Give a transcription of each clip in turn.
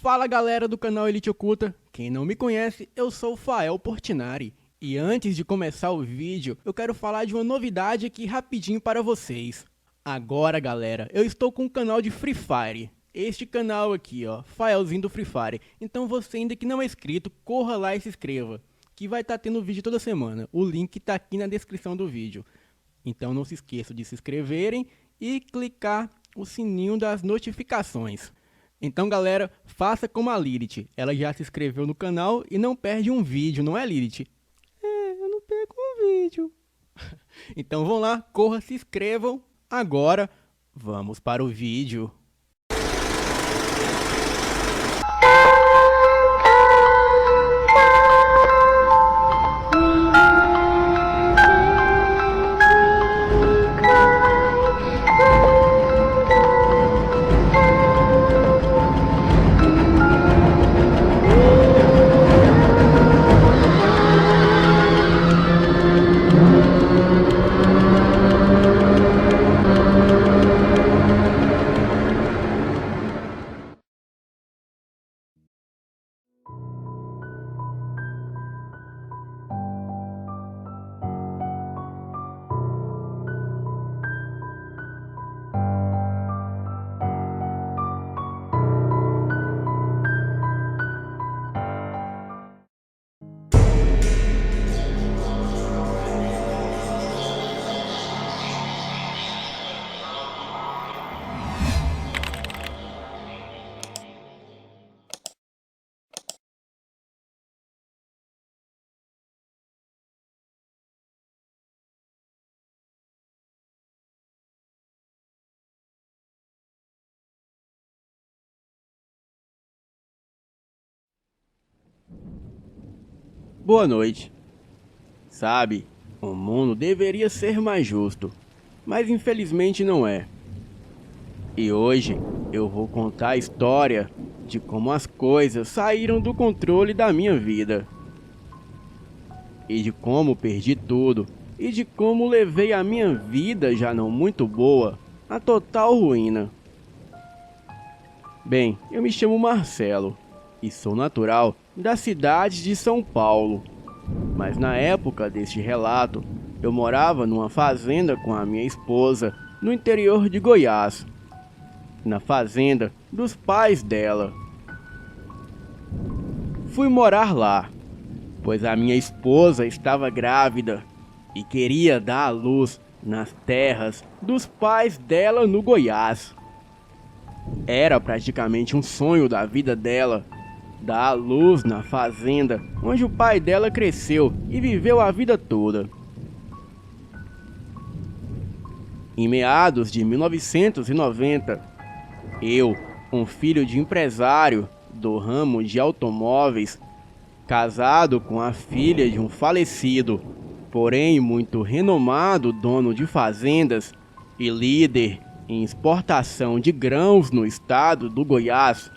Fala galera do canal Elite Oculta, quem não me conhece, eu sou o Fael Portinari. E antes de começar o vídeo, eu quero falar de uma novidade aqui rapidinho para vocês. Agora galera, eu estou com um canal de Free Fire. Este canal aqui ó, Faelzinho do Free Fire. Então você ainda que não é inscrito, corra lá e se inscreva. Que vai estar tendo vídeo toda semana, o link está aqui na descrição do vídeo. Então não se esqueçam de se inscreverem e clicar o sininho das notificações. Então galera, faça como a Lilith, ela já se inscreveu no canal e não perde um vídeo, não é Lilith? Eu não perco um vídeo. Então vão lá, corra, se inscrevam. Agora, vamos para o vídeo. Boa noite. Sabe, o mundo deveria ser mais justo, mas infelizmente não é. E hoje eu vou contar a história de como as coisas saíram do controle da minha vida. E de como perdi tudo, e de como levei a minha vida já não muito boa à total ruína. Bem, eu me chamo Marcelo e sou natural da cidade de São Paulo. Mas na época deste relato, eu morava numa fazenda com a minha esposa no interior de Goiás, na fazenda dos pais dela. Fui morar lá, pois a minha esposa estava grávida e queria dar à luz nas terras dos pais dela no Goiás. Era praticamente um sonho da vida dela dar à luz na fazenda onde o pai dela cresceu e viveu a vida toda. Em meados de 1990, eu, um filho de empresário do ramo de automóveis, casado com a filha de um falecido, porém muito renomado dono de fazendas e líder em exportação de grãos no estado do Goiás,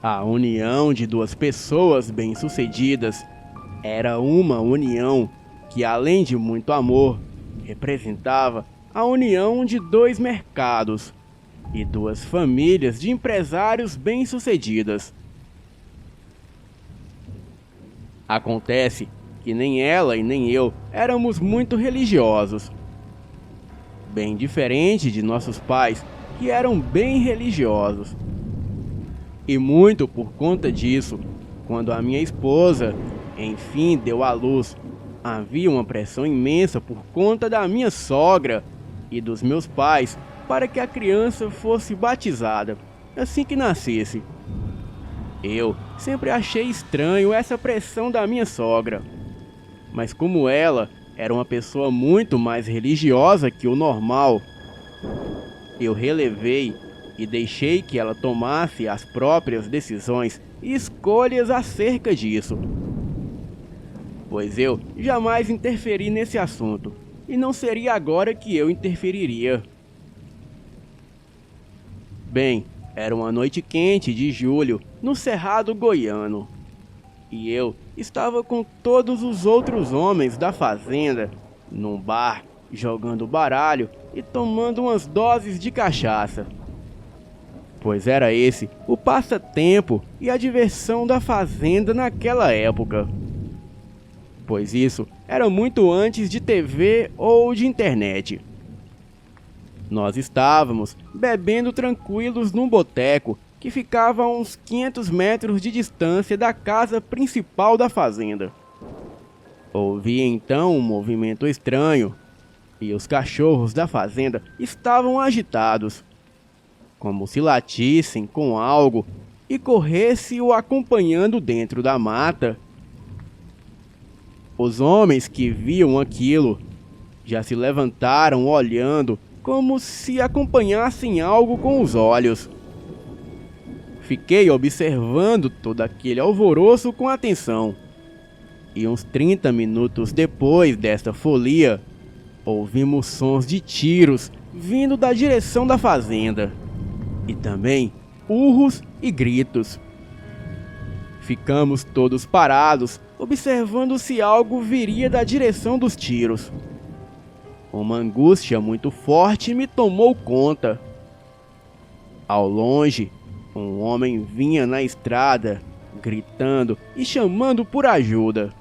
a união de duas pessoas bem-sucedidas era uma união que, além de muito amor, representava a união de dois mercados e duas famílias de empresários bem-sucedidas. Acontece que nem ela e nem eu éramos muito religiosos, bem diferente de nossos pais, que eram bem religiosos. E muito por conta disso, quando a minha esposa, enfim, deu à luz, havia uma pressão imensa por conta da minha sogra e dos meus pais para que a criança fosse batizada assim que nascesse. Eu sempre achei estranho essa pressão da minha sogra, mas como ela era uma pessoa muito mais religiosa que o normal, eu relevei e deixei que ela tomasse as próprias decisões e escolhas acerca disso, pois eu jamais interferi nesse assunto, e não seria agora que eu interferiria. Bem, era uma noite quente de julho no Cerrado Goiano, e eu estava com todos os outros homens da fazenda num bar, jogando baralho e tomando umas doses de cachaça. pois era esse o passatempo e a diversão da fazenda naquela época. Pois isso era muito antes de TV ou de internet. Nós estávamos bebendo tranquilos num boteco que ficava a uns 500 metros de distância da casa principal da fazenda. Ouvi então um movimento estranho e os cachorros da fazenda estavam agitados, como se latissem com algo e corresse o acompanhando dentro da mata. Os homens que viam aquilo já se levantaram olhando como se acompanhassem algo com os olhos. Fiquei observando todo aquele alvoroço com atenção. E uns 30 minutos depois desta folia, ouvimos sons de tiros vindo da direção da fazenda. E também urros e gritos. Ficamos todos parados, observando se algo viria da direção dos tiros. Uma angústia muito forte me tomou conta. Ao longe, um homem vinha na estrada, gritando e chamando por ajuda.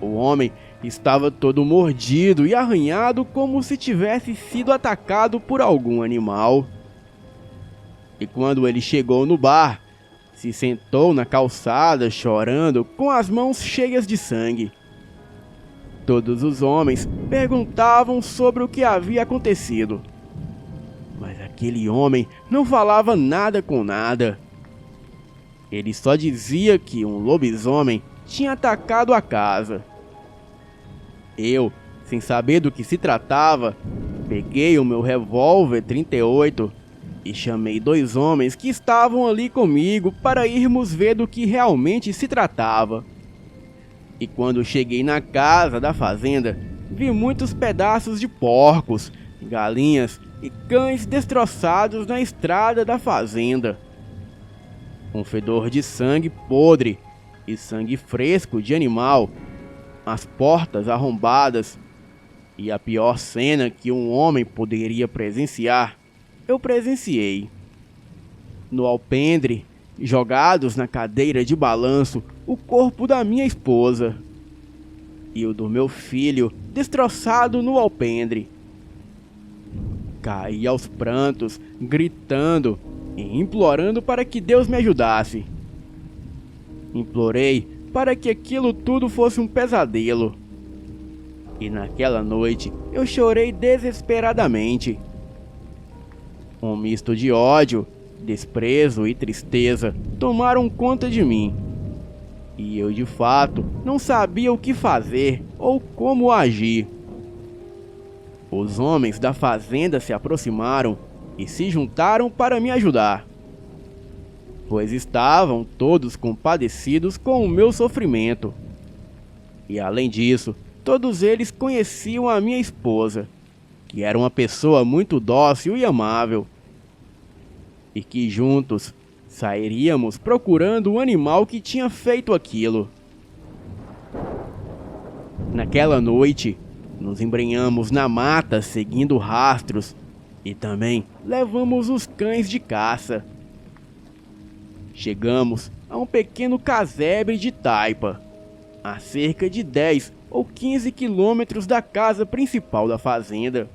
O homem estava todo mordido e arranhado como se tivesse sido atacado por algum animal. E quando ele chegou no bar, se sentou na calçada chorando com as mãos cheias de sangue. Todos os homens perguntavam sobre o que havia acontecido. Mas aquele homem não falava nada com nada. Ele só dizia que um lobisomem tinha atacado a casa. Eu, sem saber do que se tratava, peguei o meu revólver 38 e chamei 2 homens que estavam ali comigo para irmos ver do que realmente se tratava. E quando cheguei na casa da fazenda, vi muitos pedaços de porcos, galinhas e cães destroçados na estrada da fazenda. Um fedor de sangue podre e sangue fresco de animal, as portas arrombadas e a pior cena que um homem poderia presenciar, eu presenciei. No alpendre, jogados na cadeira de balanço, o corpo da minha esposa e o do meu filho destroçado no alpendre. Caí aos prantos, gritando e implorando para que Deus me ajudasse. Implorei para que aquilo tudo fosse um pesadelo. E naquela noite eu chorei desesperadamente. Um misto de ódio, desprezo e tristeza tomaram conta de mim. E eu de fato não sabia o que fazer ou como agir. Os homens da fazenda se aproximaram e se juntaram para me ajudar, pois estavam todos compadecidos com o meu sofrimento. E além disso, todos eles conheciam a minha esposa, que era uma pessoa muito dócil e amável, e que juntos sairíamos procurando o animal que tinha feito aquilo. Naquela noite, nos embrenhamos na mata seguindo rastros e também levamos os cães de caça. Chegamos a um pequeno casebre de taipa, a cerca de 10 ou 15 quilômetros da casa principal da fazenda.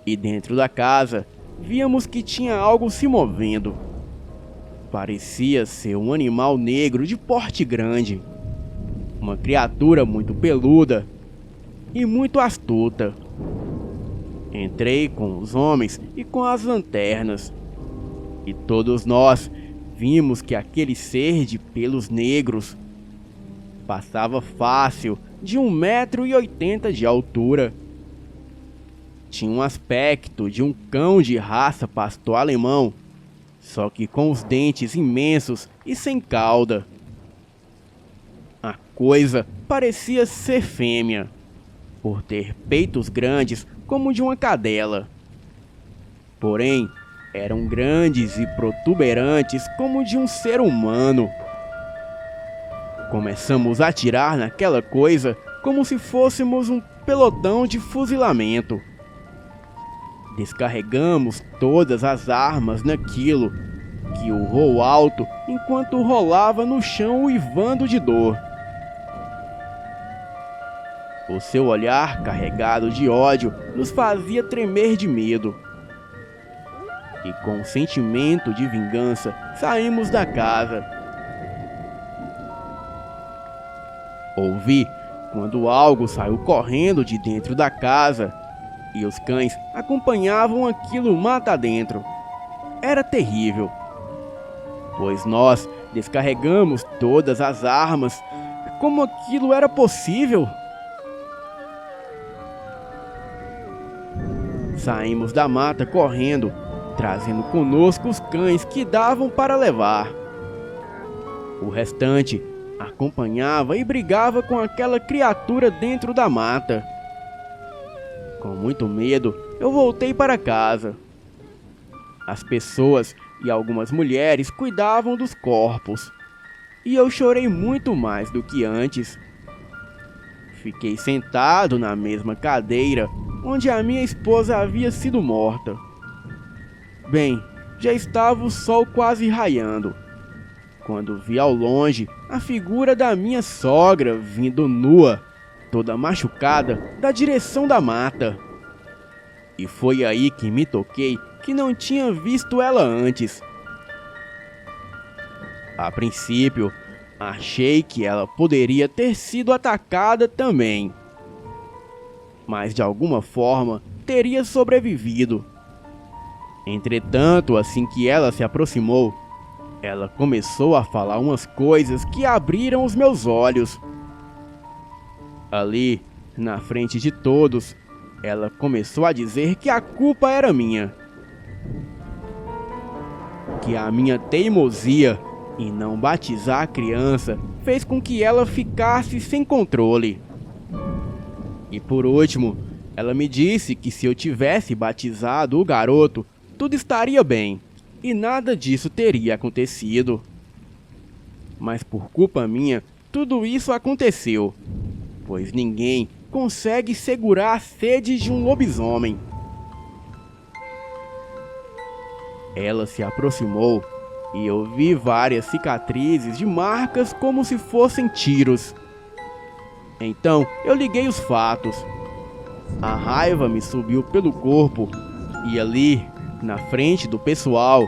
E dentro da casa, víamos que tinha algo se movendo. Parecia ser um animal negro de porte grande, uma criatura muito peluda e muito astuta. Entrei com os homens e com as lanternas, e todos nós vimos que aquele ser de pelos negros passava fácil de 1,80 m de altura. Tinha um aspecto de um cão de raça pastor alemão, só que com os dentes imensos e sem cauda. A coisa parecia ser fêmea, por ter peitos grandes como de uma cadela. Porém, eram grandes e protuberantes como de um ser humano. Começamos a atirar naquela coisa como se fôssemos um pelotão de fuzilamento. Descarregamos todas as armas naquilo, que urrou alto enquanto rolava no chão uivando de dor. O seu olhar carregado de ódio nos fazia tremer de medo. E com um sentimento de vingança, saímos da casa. Ouvi quando algo saiu correndo de dentro da casa e os cães acompanhavam aquilo mata dentro. Era terrível, pois nós descarregamos todas as armas. Como aquilo era possível? Saímos da mata correndo, trazendo conosco os cães que davam para levar. O restante acompanhava e brigava com aquela criatura dentro da mata. Com muito medo, eu voltei para casa. As pessoas e algumas mulheres cuidavam dos corpos, e eu chorei muito mais do que antes. Fiquei sentado na mesma cadeira onde a minha esposa havia sido morta. Bem, já estava o sol quase raiando, quando vi ao longe a figura da minha sogra vindo nua, toda machucada, da direção da mata. E foi aí que me toquei que não tinha visto ela antes. A princípio, achei que ela poderia ter sido atacada também, mas de alguma forma teria sobrevivido. Entretanto, assim que ela se aproximou, ela começou a falar umas coisas que abriram os meus olhos. Ali, na frente de todos, ela começou a dizer que a culpa era minha. Que a minha teimosia em não batizar a criança fez com que ela ficasse sem controle. E por último, ela me disse que se eu tivesse batizado o garoto, tudo estaria bem, e nada disso teria acontecido. Mas por culpa minha, tudo isso aconteceu, pois ninguém consegue segurar a sede de um lobisomem. Ela se aproximou e eu vi várias cicatrizes de marcas como se fossem tiros. Então eu liguei os fatos. A raiva me subiu pelo corpo e ali, na frente do pessoal,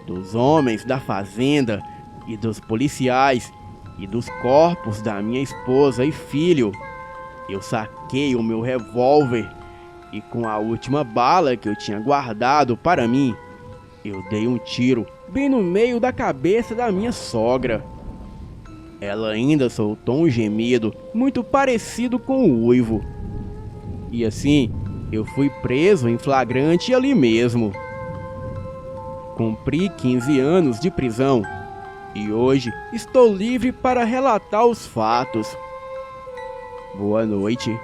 dos homens da fazenda e dos policiais e dos corpos da minha esposa e filho, eu saquei o meu revólver e com a última bala que eu tinha guardado para mim, eu dei um tiro bem no meio da cabeça da minha sogra. Ela ainda soltou um gemido muito parecido com o uivo. E assim, eu fui preso em flagrante ali mesmo. Cumpri 15 anos de prisão e hoje estou livre para relatar os fatos. Boa noite.